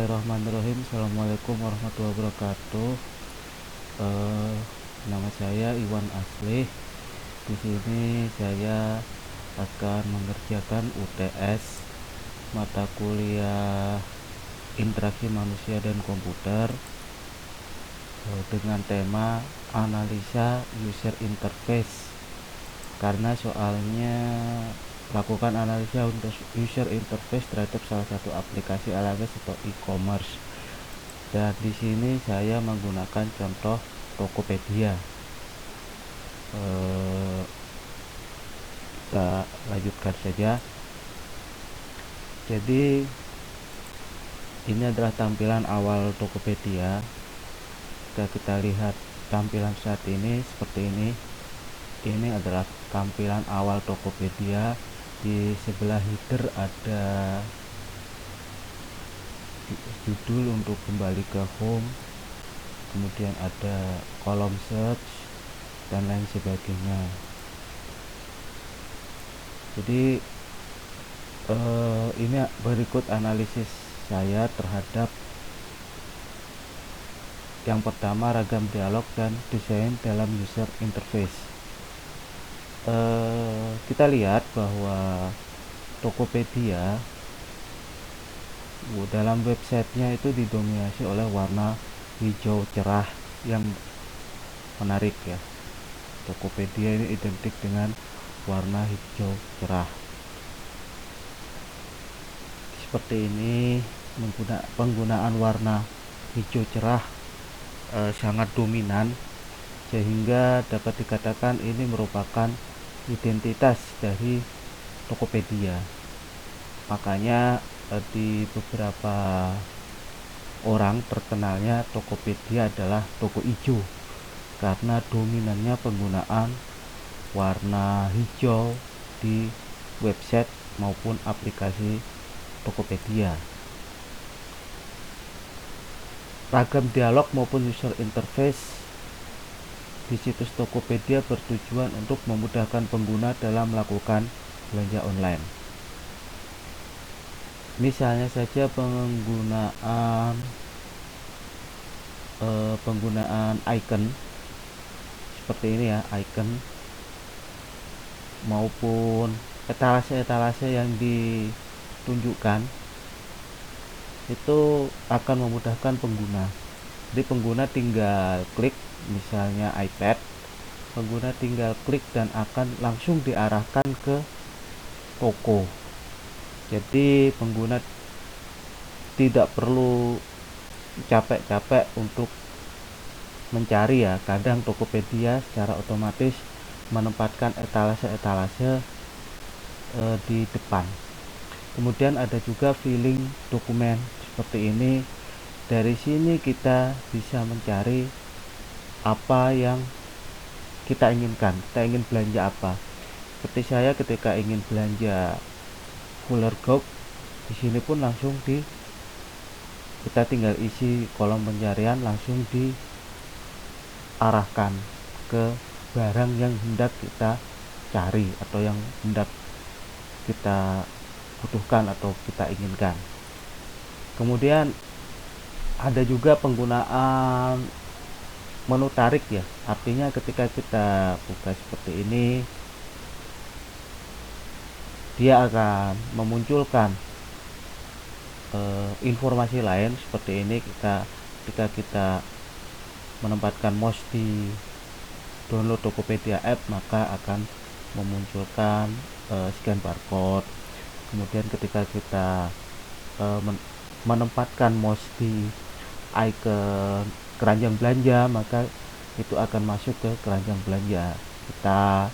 Bismillahirrahmanirrahim. Assalamualaikum warahmatullahi wabarakatuh. Nama saya Iwan Aslih. Di sini saya akan mengerjakan UTS mata kuliah Interaksi Manusia dan Komputer dengan tema analisa user interface. Karena soalnya lakukan analisa untuk user interface terhadap salah satu aplikasi LMS atau e-commerce. Dan di sini saya menggunakan contoh Tokopedia. Kita lanjutkan saja. Jadi ini adalah tampilan awal Tokopedia. Jika kita lihat tampilan saat ini seperti ini. Ini adalah tampilan awal Tokopedia. Di sebelah header ada judul untuk kembali ke home, kemudian ada kolom search dan lain sebagainya. Jadi ini berikut analisis saya terhadap yang pertama, ragam dialog dan desain dalam user interface. Kita lihat bahwa Tokopedia dalam websitenya itu didominasi oleh warna hijau cerah yang menarik ya. Tokopedia ini identik dengan warna hijau cerah seperti ini. Penggunaan warna hijau cerah sangat dominan, sehingga dapat dikatakan ini merupakan identitas dari Tokopedia. Makanya di beberapa orang terkenalnya Tokopedia adalah toko hijau, karena dominannya penggunaan warna hijau di website maupun aplikasi Tokopedia. Ragam dialog maupun user interface di situs Tokopedia bertujuan untuk memudahkan pengguna dalam melakukan belanja online. Misalnya saja penggunaan icon seperti ini ya, icon maupun etalase-etalase yang ditunjukkan itu akan memudahkan pengguna. Jadi pengguna tinggal klik, misalnya iPad, pengguna tinggal klik dan akan langsung diarahkan ke toko. Jadi pengguna tidak perlu capek-capek untuk mencari ya. Kadang Tokopedia secara otomatis menempatkan etalase-etalase di depan. Kemudian ada juga filling dokumen seperti ini. Dari sini kita bisa mencari apa yang kita inginkan. Kita ingin belanja apa? Seperti saya ketika ingin belanja cooler gog, di sini pun langsung kita tinggal isi kolom pencarian, langsung diarahkan ke barang yang hendak kita cari atau yang hendak kita butuhkan atau kita inginkan. Kemudian ada juga penggunaan menu tarik ya, artinya ketika kita buka seperti ini, dia akan memunculkan informasi lain seperti ini. Ketika kita menempatkan mouse di download Tokopedia app, maka akan memunculkan scan barcode. Kemudian ketika kita menempatkan mouse di icon keranjang belanja, maka itu akan masuk ke keranjang belanja kita,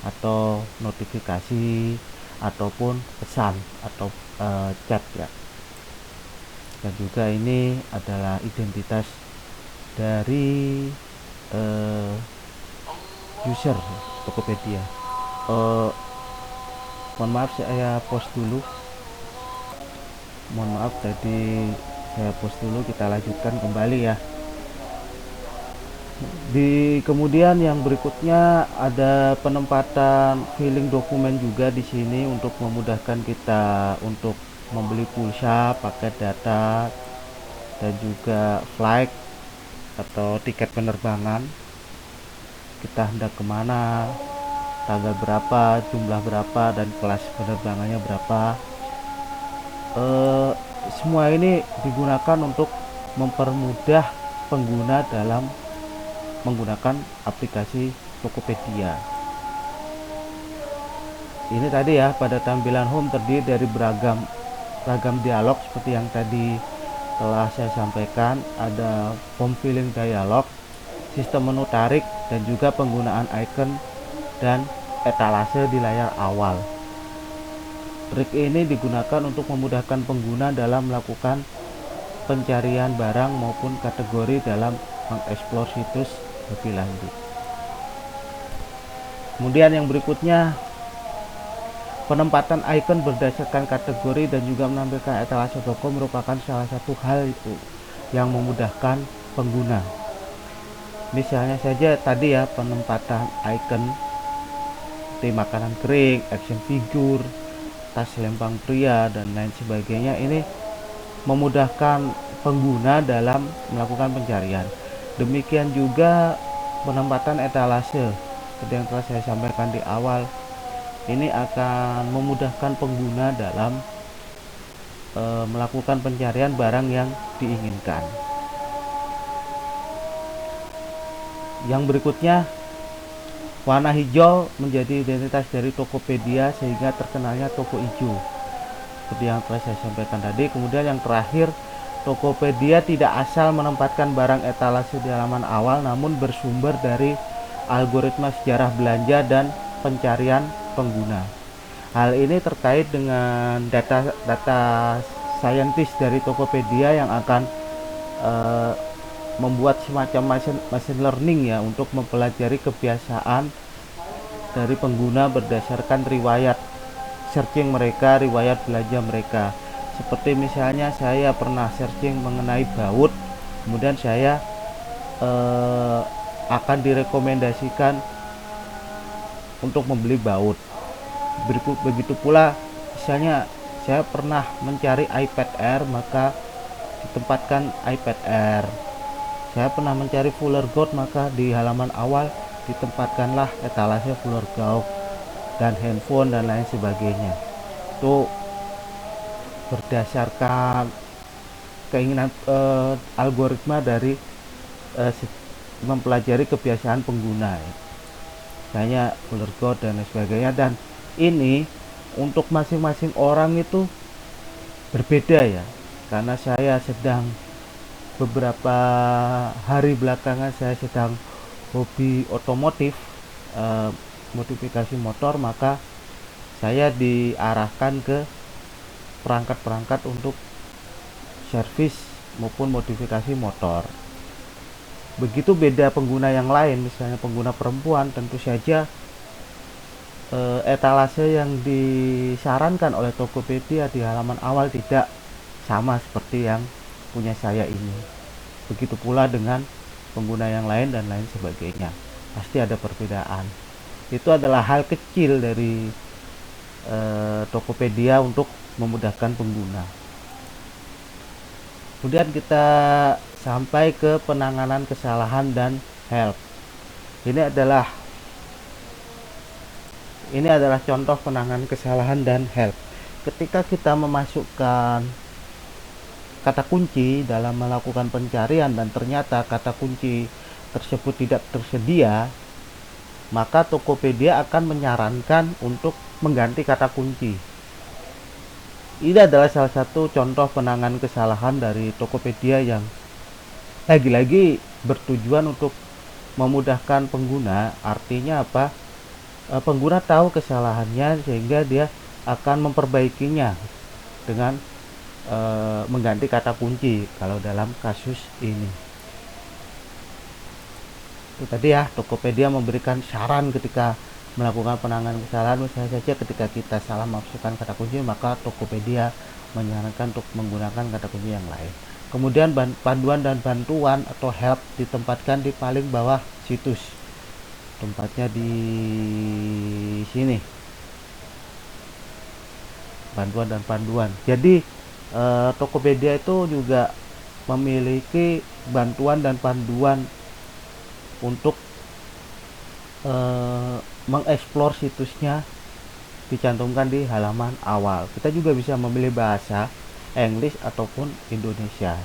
atau notifikasi ataupun pesan atau chat ya. Dan juga ini adalah identitas dari user Tokopedia. Mohon maaf, saya pause dulu. Mohon maaf tadi saya pause dulu, kita lanjutkan kembali ya. Kemudian yang berikutnya ada penempatan filling dokumen juga di sini untuk memudahkan kita untuk membeli pulsa, paket data, dan juga flight atau tiket penerbangan, kita hendak kemana, tanggal berapa, jumlah berapa, dan kelas penerbangannya berapa. Semua ini digunakan untuk mempermudah pengguna dalam menggunakan aplikasi Tokopedia. Ini tadi ya, pada tampilan home terdiri dari beragam dialog seperti yang tadi telah saya sampaikan. Ada form filling dialog, sistem menu tarik, dan juga penggunaan icon dan etalase di layar awal. Trik ini digunakan untuk memudahkan pengguna dalam melakukan pencarian barang maupun kategori dalam mengeksplor situs lebih lanjut. Kemudian yang berikutnya, penempatan icon berdasarkan kategori dan juga menampilkan etalase toko merupakan salah satu hal itu yang memudahkan pengguna. Misalnya saja tadi ya, penempatan icon seperti makanan kering, action figure, tas lempang pria, dan lain sebagainya. Ini memudahkan pengguna dalam melakukan pencarian. Demikian juga penempatan etalase seperti yang telah saya sampaikan di awal. Ini akan memudahkan pengguna dalam melakukan pencarian barang yang diinginkan. Yang berikutnya, warna hijau menjadi identitas dari Tokopedia sehingga terkenalnya toko hijau seperti yang telah saya sampaikan tadi. Kemudian yang terakhir, Tokopedia tidak asal menempatkan barang etalase di halaman awal, namun bersumber dari algoritma sejarah belanja dan pencarian pengguna. Hal ini terkait dengan data scientist dari Tokopedia yang akan membuat semacam machine learning ya, untuk mempelajari kebiasaan dari pengguna berdasarkan riwayat searching mereka, riwayat belanja mereka. Seperti misalnya saya pernah searching mengenai baut, kemudian saya akan direkomendasikan untuk membeli baut. Begitu pula misalnya saya pernah mencari iPad Air, maka ditempatkan iPad Air. Saya pernah mencari Fuller Gold, maka di halaman awal ditempatkanlah etalase Fuller Gold dan handphone dan lain sebagainya. Itu berdasarkan keinginan algoritma dari mempelajari kebiasaan pengguna, misalnya Fuller Gold dan lain sebagainya. Dan ini untuk masing-masing orang itu berbeda ya, karena saya sedang beberapa hari belakangan saya sedang hobi otomotif, modifikasi motor, maka saya diarahkan ke perangkat-perangkat untuk servis maupun modifikasi motor. Begitu beda pengguna yang lain, misalnya pengguna perempuan, tentu saja etalase yang disarankan oleh Tokopedia di halaman awal tidak sama seperti yang punya saya ini. Begitu pula dengan pengguna yang lain dan lain sebagainya, pasti ada perbedaan. Itu adalah hal kecil dari Tokopedia untuk memudahkan pengguna. Kemudian kita sampai ke penanganan kesalahan dan help. Ini adalah contoh penanganan kesalahan dan help. Ketika kita memasukkan kata kunci dalam melakukan pencarian dan ternyata kata kunci tersebut tidak tersedia, maka Tokopedia akan menyarankan untuk mengganti kata kunci. Ini adalah salah satu contoh penanganan kesalahan dari Tokopedia yang lagi-lagi bertujuan untuk memudahkan pengguna. Artinya apa? Pengguna tahu kesalahannya sehingga dia akan memperbaikinya dengan mengganti kata kunci kalau dalam kasus ini. Itu tadi ya, Tokopedia memberikan saran ketika melakukan penanganan kesalahan. Misalnya saja ketika kita salah memasukkan kata kunci, maka Tokopedia menyarankan untuk menggunakan kata kunci yang lain. Kemudian panduan dan bantuan atau help ditempatkan di paling bawah situs. Tempatnya di sini, bantuan dan panduan. Jadi Tokopedia itu juga memiliki bantuan dan panduan untuk mengeksplor situsnya dicantumkan di halaman awal. Kita juga bisa memilih bahasa English ataupun Indonesia.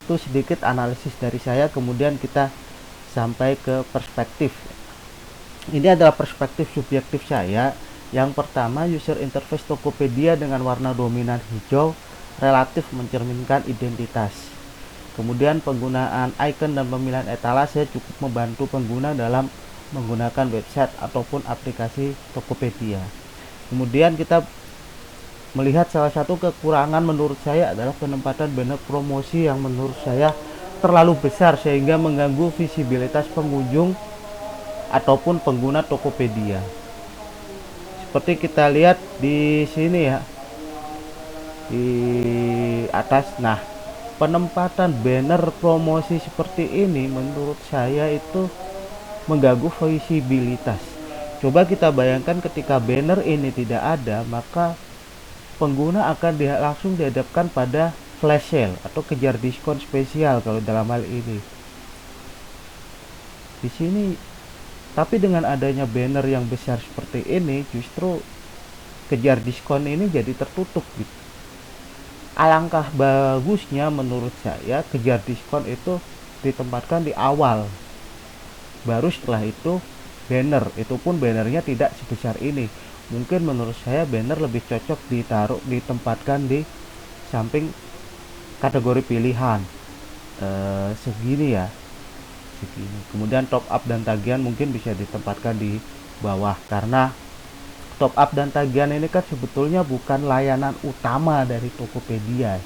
Itu sedikit analisis dari saya, kemudian kita sampai ke perspektif. Ini adalah perspektif subjektif saya. Yang pertama, user interface Tokopedia dengan warna dominan hijau relatif mencerminkan identitas. Kemudian penggunaan icon dan pemilihan etalase cukup membantu pengguna dalam menggunakan website ataupun aplikasi Tokopedia. Kemudian kita melihat salah satu kekurangan menurut saya adalah penempatan banner promosi yang menurut saya terlalu besar sehingga mengganggu visibilitas pengunjung ataupun pengguna Tokopedia. Seperti kita lihat di sini ya, di atas. Nah, penempatan banner promosi seperti ini menurut saya itu mengganggu visibilitas. Coba kita bayangkan ketika banner ini tidak ada, maka pengguna akan langsung dihadapkan pada flash sale atau kejar diskon spesial kalau dalam hal ini. Di sini, tapi dengan adanya banner yang besar seperti ini, justru kejar diskon ini jadi tertutup gitu. Alangkah bagusnya menurut saya kejar diskon itu ditempatkan di awal. Baru setelah itu banner, itu pun bannernya tidak sebesar ini. Mungkin menurut saya banner lebih cocok ditempatkan di samping kategori pilihan, segini ya, segini. Kemudian top up dan tagihan mungkin bisa ditempatkan di bawah, karena top up dan tagihan ini kan sebetulnya bukan layanan utama dari Tokopedia.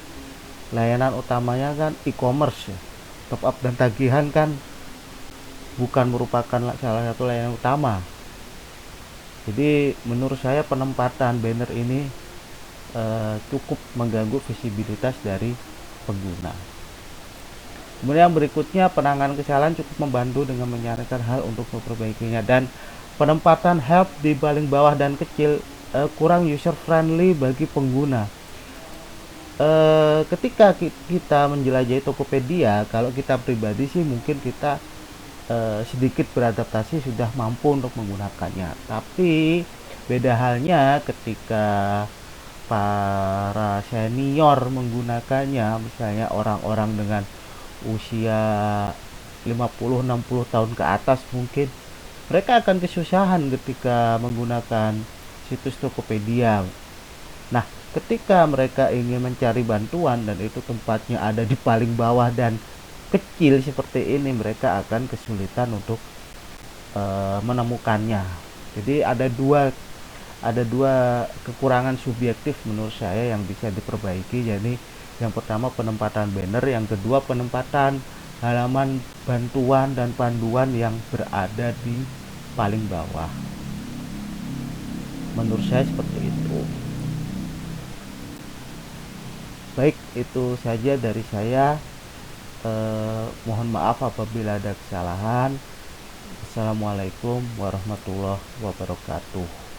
Layanan utamanya kan e-commerce ya. Top up dan tagihan kan bukan merupakan salah satu layanan utama. Jadi menurut saya penempatan banner ini cukup mengganggu visibilitas dari pengguna. Kemudian berikutnya, penanganan kesalahan cukup membantu dengan menyarankan hal untuk memperbaikinya, dan penempatan help di paling bawah dan kecil kurang user friendly bagi pengguna. Ketika kita menjelajahi Tokopedia, kalau kita pribadi sih mungkin kita sedikit beradaptasi sudah mampu untuk menggunakannya. Tapi beda halnya ketika para senior menggunakannya, misalnya orang-orang dengan usia 50-60 tahun ke atas, mungkin mereka akan kesusahan ketika menggunakan situs Tokopedia. Nah, ketika mereka ingin mencari bantuan dan itu tempatnya ada di paling bawah dan kecil seperti ini, mereka akan kesulitan untuk menemukannya. Jadi ada dua kekurangan subjektif menurut saya yang bisa diperbaiki. Jadi yang pertama penempatan banner, yang kedua penempatan halaman bantuan dan panduan yang berada di paling bawah. Menurut saya seperti itu. Baik, itu saja dari saya. Mohon maaf apabila ada kesalahan. Assalamualaikum warahmatullahi wabarakatuh.